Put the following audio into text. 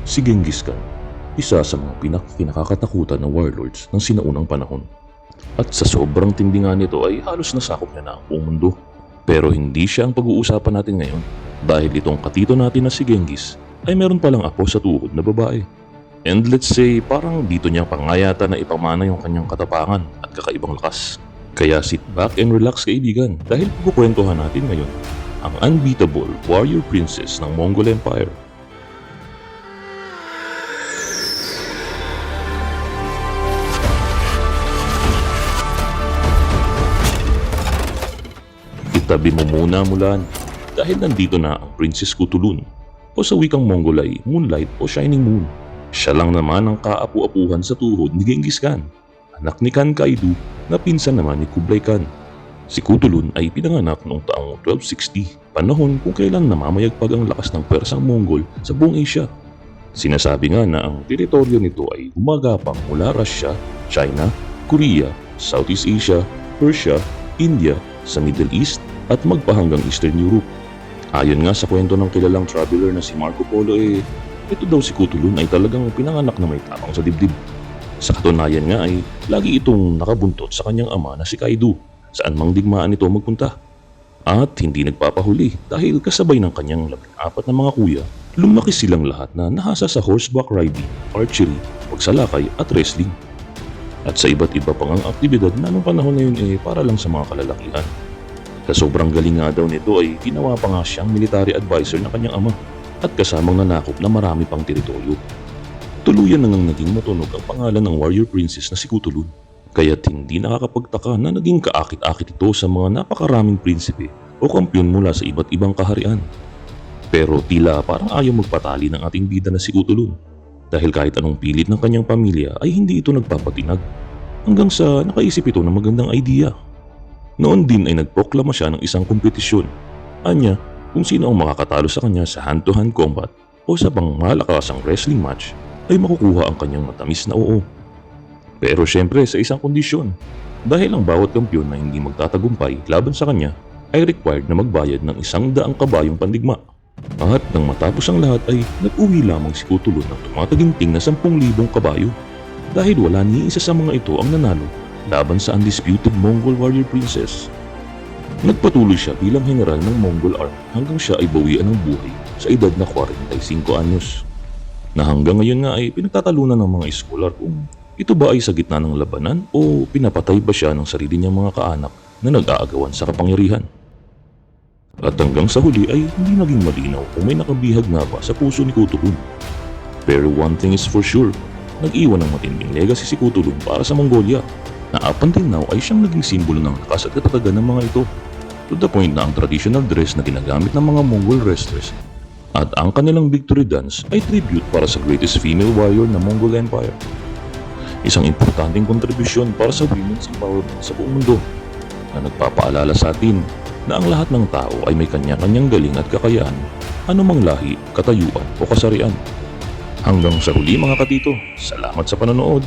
Si Genghis Khan, isa sa mga pinakakatakutan na warlords ng sinaunang panahon. At sa sobrang tindi nga nito ay halos nasakop niya na ang buong mundo. Pero hindi siya ang pag-uusapan natin ngayon dahil itong katito natin na si Genghis ay meron palang apo sa tuhod na babae. And let's say parang dito niya pangayata na ipamana yung kanyang katapangan at kakaibang lakas. Kaya sit back and relax kaibigan dahil pagkukwentuhan natin ngayon ang unbeatable warrior princess ng Mongol Empire. Itabi mo muna Mulan dahil nandito na ang Princess Kutulun o sa wikang Mongol ay Moonlight o Shining Moon. Siya lang naman ang kaapu-apuhan sa tuhod ni Genghis Khan, anak ni Khan Kaidu na pinsan naman ni Kublai Khan. Si Kutulun ay pinanganak noong taong 1260, panahon kung kailan namamayagpag ang lakas ng Persang Mongol sa buong Asia. Sinasabi nga na ang teritoryo nito ay gumagapang mula Russia, China, Korea, Southeast Asia, Persia, India, sa Middle East at magpahanggang Eastern Europe. Ayon nga sa kwento ng kilalang traveler na si Marco Polo ito daw si Kutulun ay talagang pinanganak na may tapang sa dibdib. Sa katunayan nga ay lagi itong nakabuntot sa kanyang ama na si Kaidu saan mang digmaan ito magpunta. At hindi nagpapahuli dahil kasabay ng kanyang 14 na mga kuya, lumaki silang lahat na nahasa sa horseback riding, archery, pagsalakay at wrestling. At sa iba't iba pang ang aktibidad na noong panahon na yun para lang sa mga kalalakihan. Sa sobrang galing nga daw nito ay ginawa pa nga siyang military advisor ng kanyang ama at kasamang nanakop na marami pang teritoryo. Tuluyan na ngang naging matunog ang pangalan ng warrior princess na si Kutulun. Kaya't hindi nakakapagtaka na naging kaakit-akit ito sa mga napakaraming prinsipe o kampyon mula sa iba't ibang kaharian. Pero tila parang ayaw magpatali ng ating bida na si Kutulun dahil kahit anong pilit ng kanyang pamilya ay hindi ito nagpapatinag hanggang sa nakaisip ito ng magandang idea. Noon din ay nagproklama siya ng isang kompetisyon. Anya, kung sino ang makakatalo sa kanya sa hand-to-hand combat o sa pangmalakasang wrestling match ay makukuha ang kanyang matamis na oo. Pero syempre sa isang kondisyon, dahil ang bawat kampyon na hindi magtatagumpay laban sa kanya ay required na magbayad ng 100 kabayong pandigma. At nang matapos ang lahat ay nag-uwi lamang si Kutulun ng tumataginting na 10,000 kabayo dahil wala ni isa sa mga ito ang nanalo laban sa undisputed Mongol warrior princess. Nagpatuloy siya bilang general ng Mongol army hanggang siya ay bawian ng buhay sa edad na 45 anyos. Na hanggang ngayon nga ay pinagtatalunan ng mga iskolar kung ito ba ay sa gitna ng labanan o pinapatay ba siya ng sarili niyang mga kaanak na nag-aagawan sa kapangyarihan. At hanggang sa huli ay hindi naging malinaw kung may nakabihag nga ba sa puso ni Kutulun. Pero one thing is for sure, nag-iwan ng matinding legacy si Kutulun para sa Mongolia na up until now ay siyang naging simbolo ng lakas at katatagan ng mga ito. To the point na ang traditional dress na ginagamit ng mga Mongol wrestlers at ang kanilang victory dance ay tribute para sa greatest female warrior ng Mongol Empire. Isang importanteng kontribusyon para sa women's empowerment sa buong mundo na nagpapaalala sa atin na ang lahat ng tao ay may kanya-kanyang galing at kakayahan, anumang lahi, katayuan o kasarian. Hanggang sa huli mga katito, salamat sa panonood.